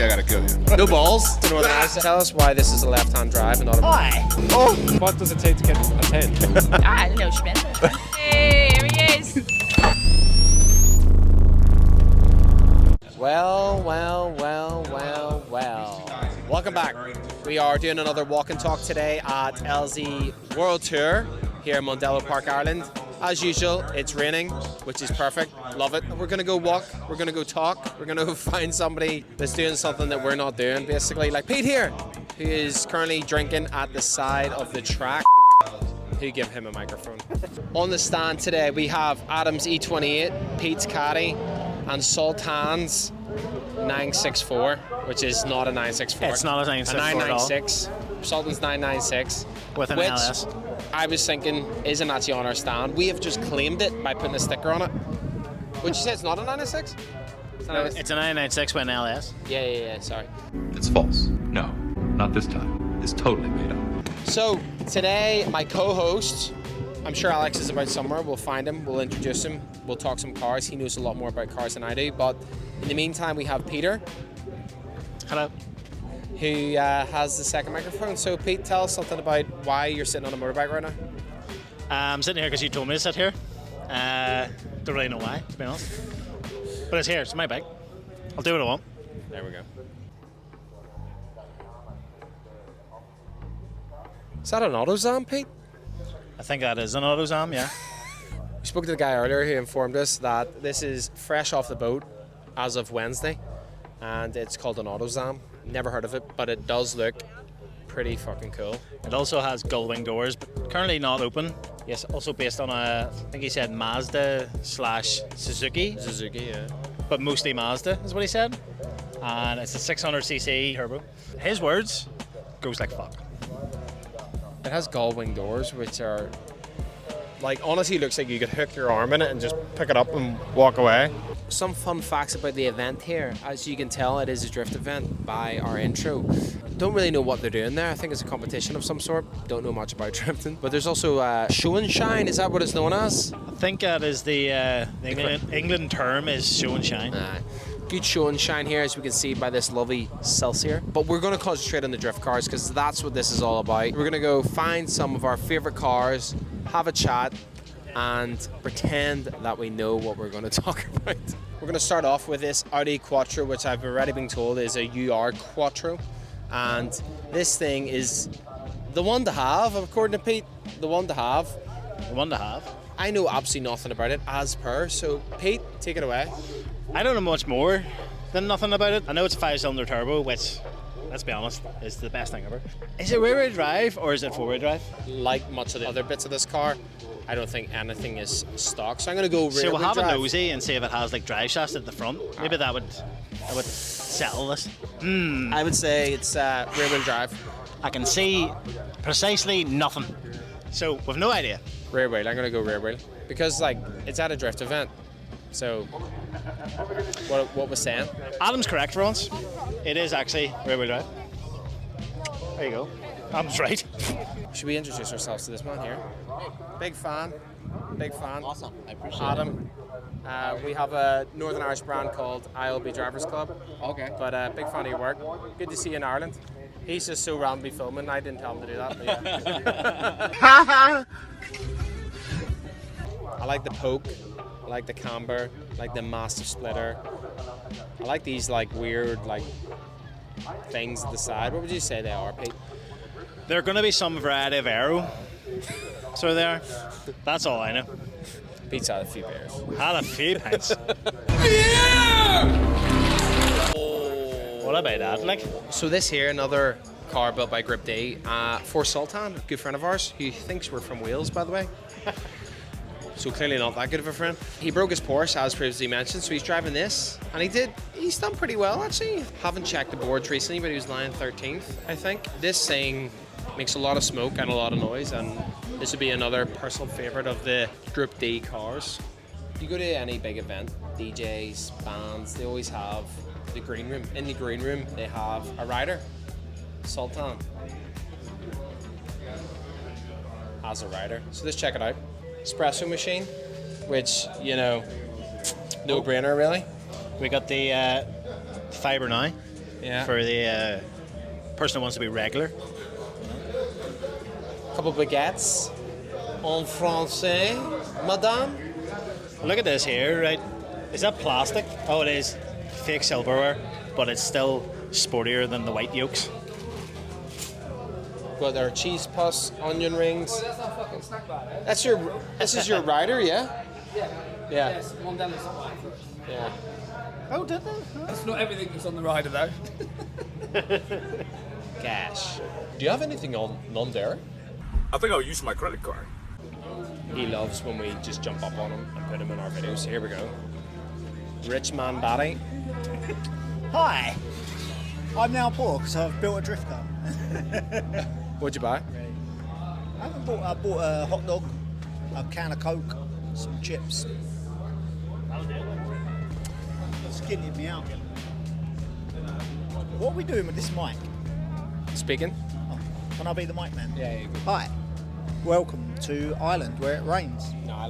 I gotta kill you. No balls. Don't know what that is. Tell us why this is a left-hand drive and not a... Why? Oh! What does it take to get a 10? I don't know, Schmidt. Hey, here he is. Well. Welcome back. We are doing another walk and talk today at LZ World Tour here in Mondello Park, Ireland. As usual, it's raining, which is perfect. Love it. We're going to go walk. We're going to go talk. We're going to find somebody that's doing something that we're not doing, basically. Like Pete here, who is currently drinking at the side of the track. Who give him a microphone. On the stand today, we have Adam's E28, Pete's Caddy, and Sultan's 964, which is not a 964. It's not a 964 a 996. Sultan's 996. With an which LS. I was thinking isn't actually on our stand. We have just claimed it by putting a sticker on it. Would you say it's not a 996? It's a 996 with an LS. Yeah, sorry. It's false. No, not this time. It's totally made up. So, today, my co-host, I'm sure Alex is about somewhere. We'll find him, we'll introduce him, we'll talk some cars. He knows a lot more about cars than I do. But in the meantime, we have Peter. Hello. Who has the second microphone. So, Pete, tell us something about why you're sitting on a motorbike right now. I'm sitting here because you told me to sit here. Don't really know why, to be honest. But it's here, it's my bike. I'll do what I want. There we go. Is that an AutoZam, Pete? I think that is an AutoZam, yeah. We spoke to the guy earlier who informed us that this is fresh off the boat as of Wednesday, and it's called an AutoZam. Never heard of it, but it does look pretty fucking cool. It also has gull-wing doors, but currently not open. Yes, also based on I think he said Mazda / Suzuki. Suzuki, yeah. But mostly Mazda is what he said. And it's a 600cc turbo. His words, goes like fuck. It has gull-wing doors, which are, like, honestly looks like you could hook your arm in it and just pick it up and walk away. Some fun facts about the event here. As you can tell, it is a drift event by our intro. Don't really know what they're doing there. I think it's a competition of some sort. Don't know much about drifting. But there's also show and shine. Is that what it's known as? I think that is the England term is show and shine. Good show and shine here, as we can see by this lovely Celsior. But we're going to concentrate on the drift cars because that's what this is all about. We're going to go find some of our favorite cars, have a chat, and pretend that we know what we're going to talk about. We're going to start off with this Audi Quattro, which I've already been told is a UR Quattro. And this thing is the one to have, according to Pete. The one to have. The one to have. I know absolutely nothing about it, as per. So, Pete, take it away. I don't know much more than nothing about it. I know it's a 5-cylinder turbo, which, let's be honest, is the best thing ever. Is it rear-wheel drive or is it four-wheel drive? Like much of the other bits of this car, I don't think anything is stock. So I'm going to go rear-wheel drive. So we'll have a nosy and see if it has like drive shafts at the front. Maybe that would settle this. I would say it's rear-wheel drive. I can see precisely nothing. So we've no idea. Rear-wheel. I'm going to go rear-wheel because like it's at a drift event. So what was saying? Adam's correct for once. It is actually rear-wheel drive. There you go. Adam's right. Should we introduce ourselves to this man here? Big fan. Awesome. I appreciate Adam. We have a Northern Irish brand called ILB Drivers Club. Okay. But big fan of your work. Good to see you in Ireland. He's just so randomly filming. I didn't tell him to do that. But yeah. I like the poke. I like the camber. I like the massive splitter. I like these like weird like things at the side. What would you say they are, Pete? They're going to be some variety of aero. So they are. That's all I know. Pete's had a few beers. Had a few pints. What about that? Like, So this here, another car built by Grip D for Sultan, a good friend of ours, who thinks we're from Wales, by the way. So clearly not that good of a friend. He broke his Porsche, as previously mentioned, so he's driving this. And he's done pretty well, actually. Haven't checked the boards recently, but he was lying 13th, I think. This thing makes a lot of smoke and a lot of noise, and this would be another personal favorite of the Group D cars. You go to any big event, DJs, bands, they always have the green room. In the green room, they have a rider, Sultan, as a rider. So let's check it out. Espresso machine, which, you know, no brainer really. we got the Fiber now. Yeah. for the person who wants to be regular. Couple baguettes. En français, madame. Look at this here, right? Is that plastic? Oh, it is. Fake silverware, but it's still sportier than the white yolks. Got our cheese puffs, onion rings. This is your rider, yeah? Yeah. Yes, one down the top first. Yeah. Oh, did they? That's not everything that's on the rider though. Cash. Do you have anything on non-dairy? I think I'll use my credit card. He loves when we just jump up on him and put him in our videos. Here we go. Rich man Barry. Hi, I'm now poor because I've built a drift car. What'd you buy? I bought a hot dog, a can of Coke, some chips. Skinning me out. What are we doing with this mic? Speaking. Oh, can I be the mic man? Yeah, you Hi, welcome to Ireland where it rains. No, I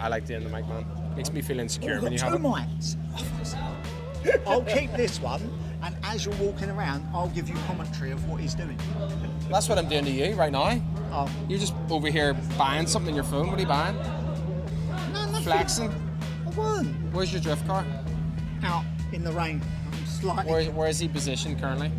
like doing the mic, man. Makes me feel insecure We've when you got have two it. mics. I'll keep this one, and as you're walking around, I'll give you commentary of what he's doing. That's what I'm doing to you right now. Oh, You're just over here buying something on your phone. What are you buying? no, nothing. Flexing. I won. Where's your drift car? Out in the rain. I'm slightly. Where is he positioned currently?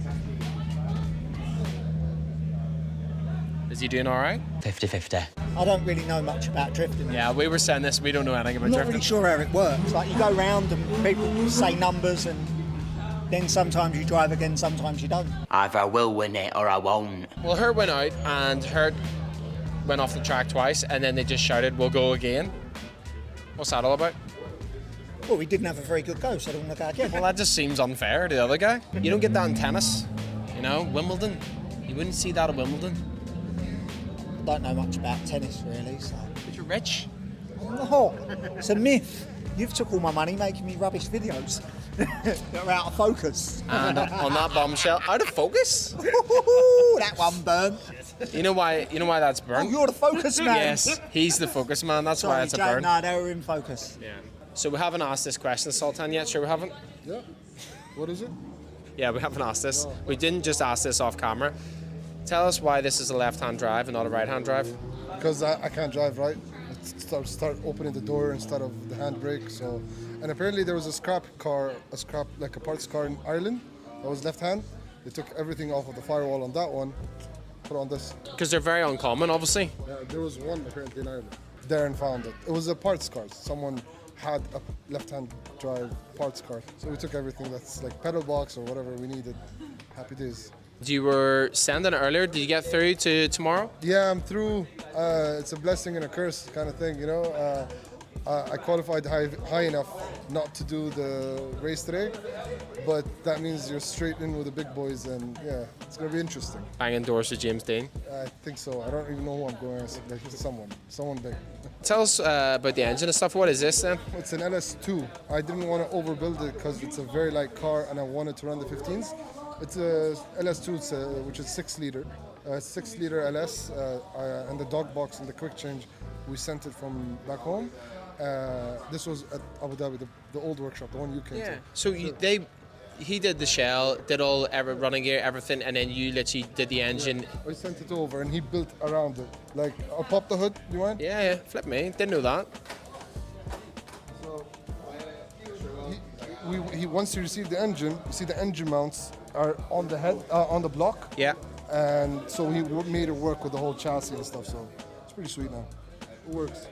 Is he doing all right? 50-50. I don't really know much about drifting. Yeah, we were saying this. We don't know anything about I'm not drifting. really sure how it works. Like you go round and people say numbers, and then sometimes you drive again, sometimes you don't. Either I will win it or I won't. Well, Hurt went out and Hurt went off the track twice, and then they just shouted, "We'll go again." What's that all about? Well, we didn't have a very good go, so I don't want to go again. Well, that just seems unfair to the other guy. You don't get that in tennis. You know, Wimbledon. You wouldn't see that at Wimbledon. Don't know much about tennis really, so. But you're rich. No, it's a myth. You've took all my money making me rubbish videos that are out of focus. And on that bombshell, out of focus. That one burned. You know why? You know why that's Oh, burned? you're the focus man. Yes, he's the focus man. That's why Sorry, it's a Jake, burn. no, they were in focus. Yeah. So we haven't asked this question, Sultan, yet. Sure, we haven't. Yeah. What is it? Yeah, we haven't asked this. We didn't just ask this off camera. Tell us why this is a left-hand drive and not a right-hand drive. Because I can't drive right. Start opening the door instead of the handbrake. So, and apparently there was a scrap like a parts car in Ireland that was left-hand. They took everything off of the firewall on that one, put on this. Because they're very uncommon, obviously. Yeah, there was one apparently in Ireland. Darren found it. It was a parts car. Someone had a left-hand drive parts car. So we took everything that's like pedal box or whatever we needed. Happy days. You were sending it earlier. Did you get through to tomorrow? Yeah, I'm through. It's a blessing and a curse kind of thing, you know. I qualified high enough not to do the race today, but that means you're straight in with the big boys, and yeah, it's gonna be interesting. Banging doors with James Dean. I think so. I don't even know who I'm going against. Like someone big. Tell us about the engine and stuff. What is this then? It's an LS2. I didn't want to overbuild it because it's a very light car, and I wanted to run the 15s. It's a LS2, which is 6-liter. 6-liter LS, and the dog box and the quick change, we sent it from back home. This was at Abu Dhabi, the old workshop, the one you came to. So he did the shell, did all running gear, everything, and then you literally did the engine. I sent it over, and he built around it. Like, I'll pop the hood. You want? Yeah, flip me. Didn't know that. So, he once you receive the engine, you see the engine mounts are on the head, on the block. Yeah. And so he made it work with the whole chassis and stuff. So it's pretty sweet now. It works.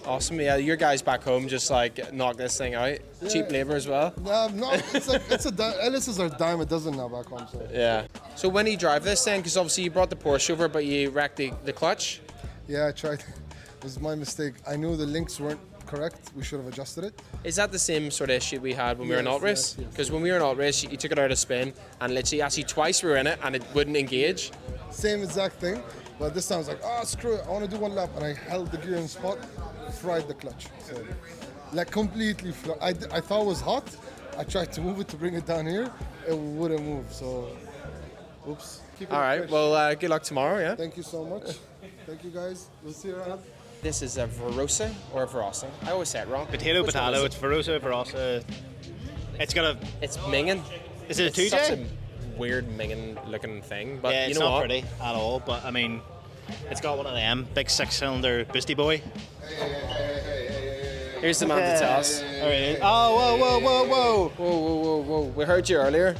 Awesome. Yeah, your guys back home just like knock this thing out. Yeah. Cheap labor as well. No, it's like LSs are dime a dozen now back home. So Yeah. So when you drive this then, because obviously you brought the Porsche over, but you wrecked the clutch. yeah, I tried. It was my mistake. I knew the links weren't correct. We should have adjusted it. Is that the same sort of issue we had when we were in Yes, alt race? yes. Because when we were in alt race, you took it out of spin, and literally actually twice we were in it, and it wouldn't engage. Same exact thing, but this time I was like, screw it. I want to do one lap, and I held the gear in spot, fried the clutch. So, like completely. I thought it was hot. I tried to move it to bring it down here. It wouldn't move. So, oops. Keep it All right. fresh. Well, good luck tomorrow. Yeah. Thank you so much. Thank you guys. We'll see you around. This is a Verosa or a Verosa. I always say it wrong. Potato, Which one potato. is It's Verosa, Verosa. It's got a. It's minging. Is it a It's such 2J? a weird minging looking thing, but Yeah, you it's know not what? pretty at all. But I mean, it's got one of them big 6-cylinder boosty boy. Here's the man to tell us. There he is. Oh, whoa, whoa, whoa, whoa! Whoa, whoa, whoa, whoa! We heard you earlier.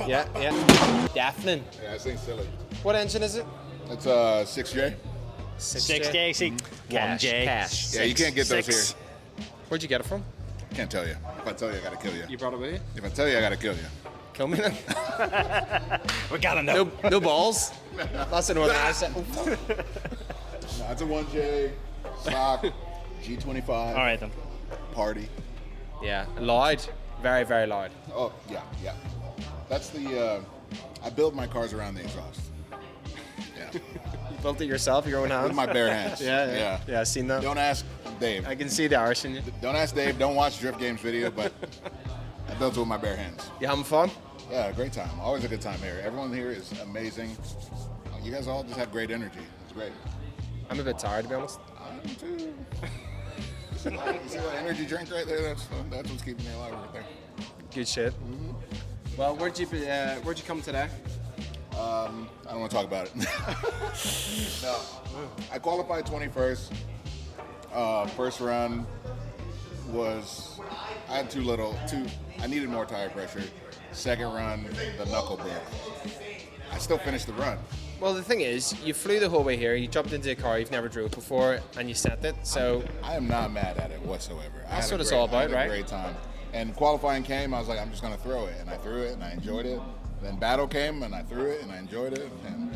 Yeah, yeah. Deafening. Yeah, this thing's silly. What engine is it? It's a 6J. 6J, see, Cash, 1J. cash. Yeah, you can't get those Six. here. Where'd you get it from? Can't tell you. If I tell you, I gotta kill you. You brought it with you? If I tell you, I gotta kill you. Kill me then. We gotta know. No balls. That's the one I said. No, it's a 1J stock G25 All right then. party. Yeah, loud. Very, very loud. Oh yeah, yeah. That's the. I build my cars around the exhaust. Yeah, You built it yourself, your own with hands? my bare hands. Yeah, I've seen that. Don't ask Dave. I can see the Irish in you. Don't ask Dave. Don't watch Drift Games video, but I built it with my bare hands. You having fun? Yeah, great time. Always a good time here. Everyone here is amazing. You guys all just have great energy. It's great. I'm a bit tired, to be honest. I'm too. You see that energy drink right there? That's what's keeping me alive right there. Good shit. Well, where'd you come today? I don't want to talk about it. No. I qualified 21st. First run was, I had I needed more tire pressure. Second run, the knuckle broke. I still finished the run. Well, the thing is, you flew the whole way here, you jumped into a car you've never drove before, and you sent it, so... I am not mad at it whatsoever. That's what it's all about, I right? had a great time. And qualifying came, I was like, I'm just going to throw it. And I threw it, and I enjoyed it. Then battle came, and I threw it, and I enjoyed it. And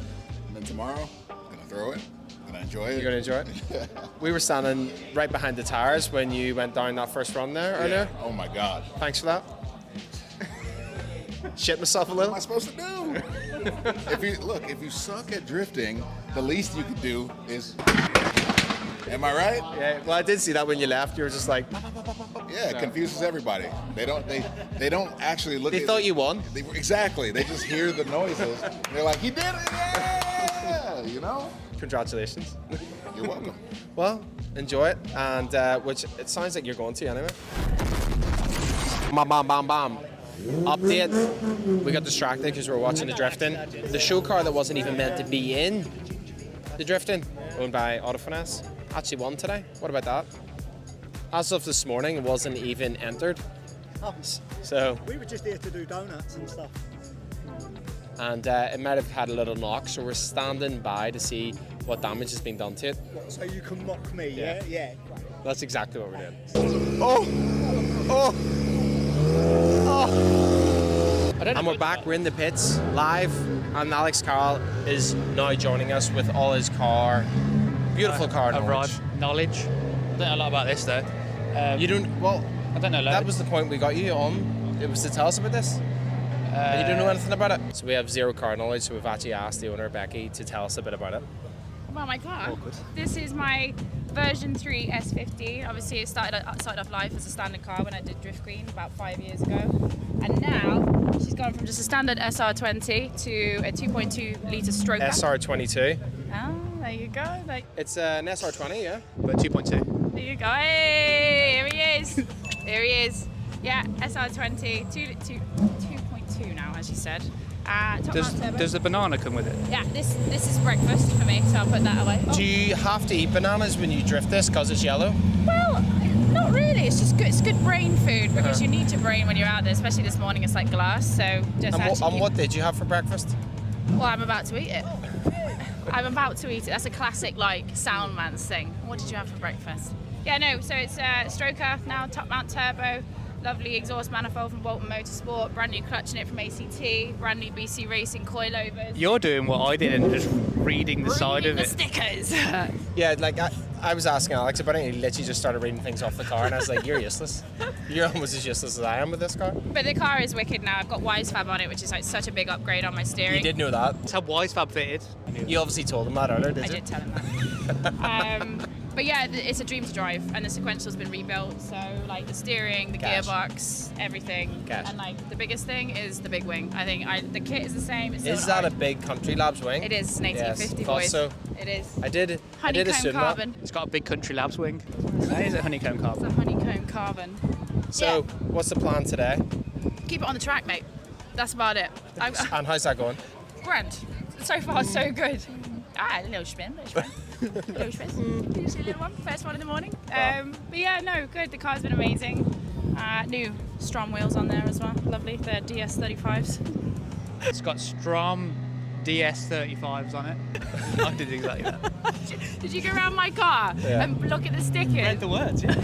then tomorrow, I'm going to throw it, and I enjoy it. You're going to enjoy it? We were standing right behind the tires when you went down that first run there earlier. Oh my God. Thanks for that. Shit myself a What am little. I supposed to do? If you suck at drifting, the least you could do is. Am I right? Yeah, well, I did see that when you left. You were just like, Yeah, it confuses everybody. They don't actually look. they at thought you won. Exactly. They just hear the noises. They're like, he did it! Yeah! You know. Congratulations. You're welcome. Well, enjoy it, and which it sounds like you're going to anyway. Bam, bam, bam, bam. Update. We got distracted because we were watching the drifting. The show car that wasn't even meant to be in the drifting, owned by Autofinesse, actually won today. What about that? As of this morning, it wasn't even entered. So, We were just here to do donuts and stuff. and it might have had a little knock, so we're standing by to see what damage has been done to it. So you can mock me, Yeah. yeah? That's exactly what we're doing. And we're back, we're in the pits, live, and Alex Carroll is now joining us with all his car, beautiful car knowledge. I don't know a lot about this though. You don't, well, I don't know. that was the point we got you on, it was to tell us about this. And you don't know anything about it. So we have zero car knowledge, so we've actually asked the owner, Becky, to tell us a bit about it. About my car. This is my version 3 S50. Obviously, it started off life as a standard car when I did Drift Green about 5 years ago. And now she's gone from just a standard SR20 to a 2.2 litre stroker. SR22. Oh, there you go. It's an SR20, yeah? But 2.2. There you go. Hey, here he is. There he is. Yeah, SR20, 2.2 now, as you said. Top mount turbo. Does the banana come with it? Yeah, this is breakfast for me, so I'll put that away. Oh. Do you have to eat bananas when you drift this because it's yellow? Well, not really. It's just good. It's good brain food because you need your brain when you're out there. Especially this morning, it's like glass. So just And what did you have for breakfast? Well, I'm about to eat it. I'm about to eat it. That's a classic like Soundman's thing. What did you have for breakfast? Yeah, no. So it's stroker now, top mount turbo. Lovely exhaust manifold from Bolton Motorsport, brand new clutch in it from ACT, brand new BC Racing coilovers. You're doing what I did and just reading the side of the it. stickers. Yeah, like I was asking Alex about it, and he literally just started reading things off the car, and I was like, you're useless. You're almost as useless as I am with this car. But the car is wicked now. I've got Wisefab on it, which is like such a big upgrade on my steering. You did know that. That's how Wisefab fitted. You obviously told him that earlier, did I you? did tell him that. But yeah, it's a dream to drive, and the sequential's been rebuilt. So like the steering, the Cash. gearbox, everything. Cash. And like the biggest thing is the big wing. I think the kit is the same. It's still Is an that a orange. big Country Labs wing? It is an 1850 Yes, thought boys. so. It is. I did Honeycomb assume carbon. It's got a big Country Labs wing. That is a honeycomb It's carbon. a honeycomb carbon. that. So, what's the plan today? Keep it on the track, mate. That's about it. And how's that going? Grand. So far, so good. A little spin. Little spin. Usually a little one. First one in the morning. But yeah, no, good. The car's been amazing. New Strom wheels on there as well. Lovely. The DS35s. It's got Strom DS35s on it. I did exactly that. Did you go around my car and look at the stickers? Read the words, yeah.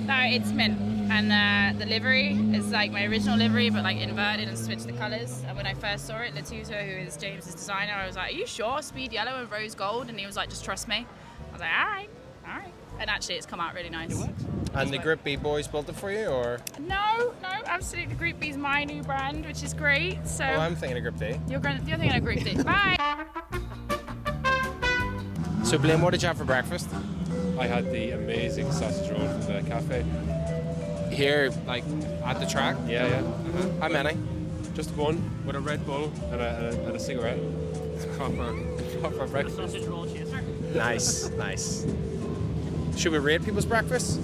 No, it's mint. And the livery is like my original livery, but like inverted and switched the colours. And when I first saw it, Latuto, who is James's designer, I was like, "Are you sure? Speed yellow and rose gold?" And he was like, "Just trust me." I was like, "All right." And actually, it's come out really nice. And the Grip B boys built it for you, or? No, absolutely. Group B's my new brand, which is great. So Oh, I'm thinking of Grip D. you're thinking of Group D. Bye. So Blaine, what did you have for breakfast? I had the amazing sausage roll from the cafe. Here, like at the track? Yeah. How many? Just one with a Red Bull and a cigarette. It's proper breakfast. Sausage roll chaser. Nice. Should we rate people's breakfast?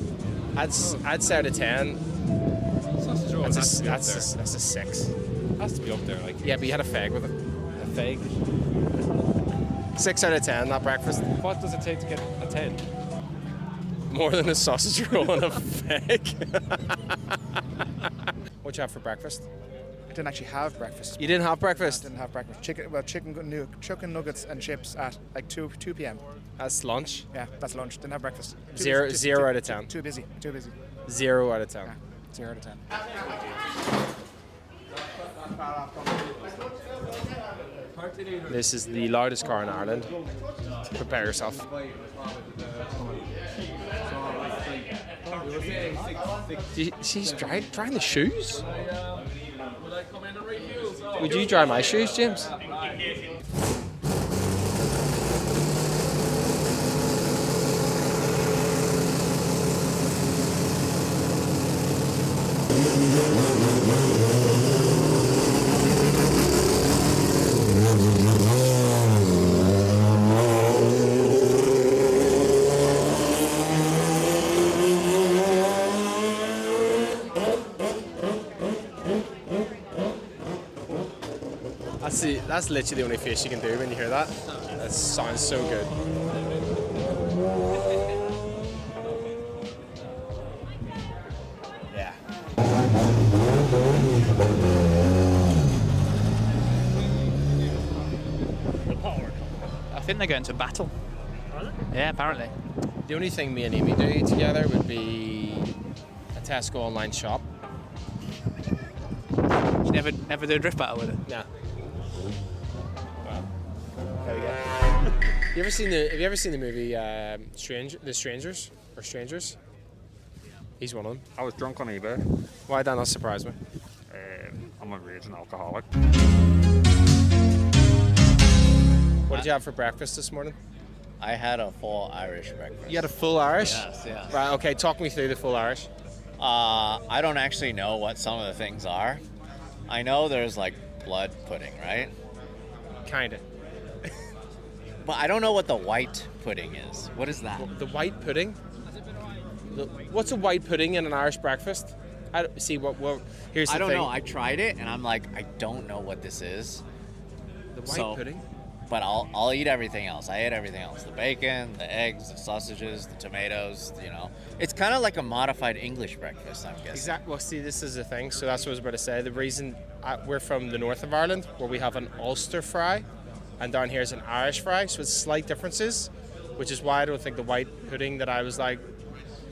I'd say out of 10. Sausage roll. That's a 6. Has to be up there. Like Yeah, but you had a fag with it. a fake. 6 out of 10, that breakfast. What does it take to get a 10? More than a sausage roll and a fag. What'd you have for breakfast? I didn't actually have breakfast. You didn't have breakfast? I didn't have breakfast. Chicken nuggets and chips at like 2 p.m. That's lunch. Yeah, that's lunch. Didn't have breakfast. Zero out of 10. Too busy. 0 out of 10. Yeah, 0 out of 10. This is the loudest car in Ireland. Prepare yourself. She's drying the shoes? Would you dry my shoes, James? That's literally the only face you can do when you hear that. That sounds so good. Yeah. I think they're going to battle. Yeah, apparently. The only thing me and Amy do together would be a Tesco online shop. You never do a drift battle with it? Nah. There we go. Have you ever seen the movie The Strangers? Or Strangers? He's one of them. I was drunk on eBay. Why did that not surprise me? I'm a raging alcoholic. What did you have for breakfast this morning? I had a full Irish breakfast. You had a full Irish? Yes. Right, okay, talk me through the full Irish. I don't actually know what some of the things are. I know there's like blood pudding, right? Kinda. But I don't know what the white pudding is. What is that? The white pudding? What's a white pudding in an Irish breakfast? Here's the thing. I don't know. I tried it and I'm like, I don't know what this is. The white pudding? But I'll eat everything else. I ate everything else. The bacon, the eggs, the sausages, the tomatoes, It's kind of like a modified English breakfast, I'm guessing. Exactly. Well, see, this is the thing. So that's what I was about to say. The reason we're from the north of Ireland, where we have an Ulster fry, and down here is an Irish fry, so it's slight differences, which is why I don't think the white pudding that I was like,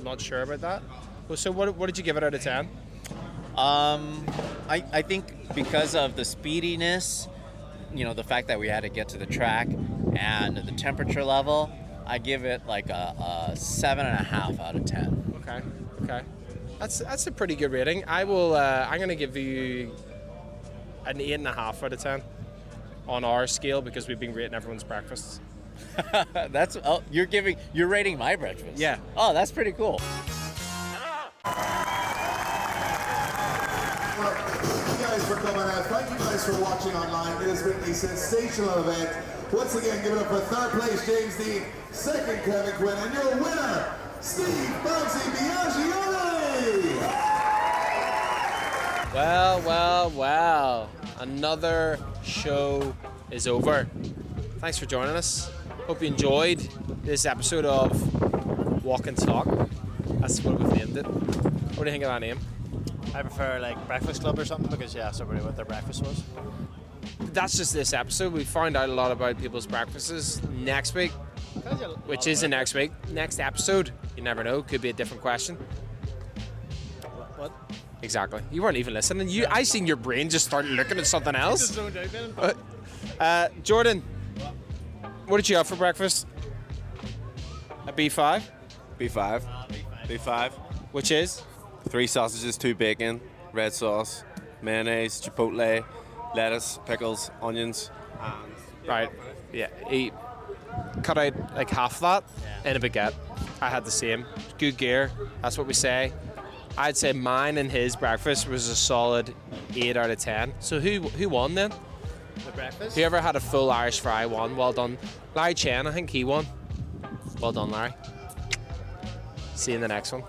not sure about that. Well, so what did you give it out of 10? I think because of the speediness, the fact that we had to get to the track and the temperature level, I give it like a 7.5 out of 10. Okay. That's a pretty good rating. I'm going to give you an 8.5 out of 10 on our scale because we've been rating everyone's breakfasts. You're rating my breakfast. Yeah. Oh, that's pretty cool. Well, thank you guys for coming out. Thank you guys for watching online. It has been a sensational event. Once again, give it up for third place, James Dean, second, Kevin Quinn, and your winner, Steve Bugsy Biaggione! Well. Another show is over. Thanks for joining us. Hope you enjoyed this episode of Walk and Talk. That's what we've named it. What do you think of that name? I prefer like Breakfast Club or something because you asked everybody what their breakfast was. That's just this episode. We found out a lot about people's breakfasts. Next week, which isn't next week, next episode, you never know, could be a different question. What? Exactly. You weren't even listening. I seen your brain just start looking at something else. Jordan, what did you have for breakfast? A B5? B5. Which is? 3 sausages, 2 bacon, red sauce, mayonnaise, chipotle, lettuce, pickles, onions. Right. Yeah. Cut out like half that in a baguette. I had the same. Good gear. That's what we say. I'd say mine and his breakfast was a solid 8 out of 10. So who won then? The breakfast? Whoever had a full Irish fry won. Well done. Larry Chen, I think he won. Well done, Larry. See you in the next one.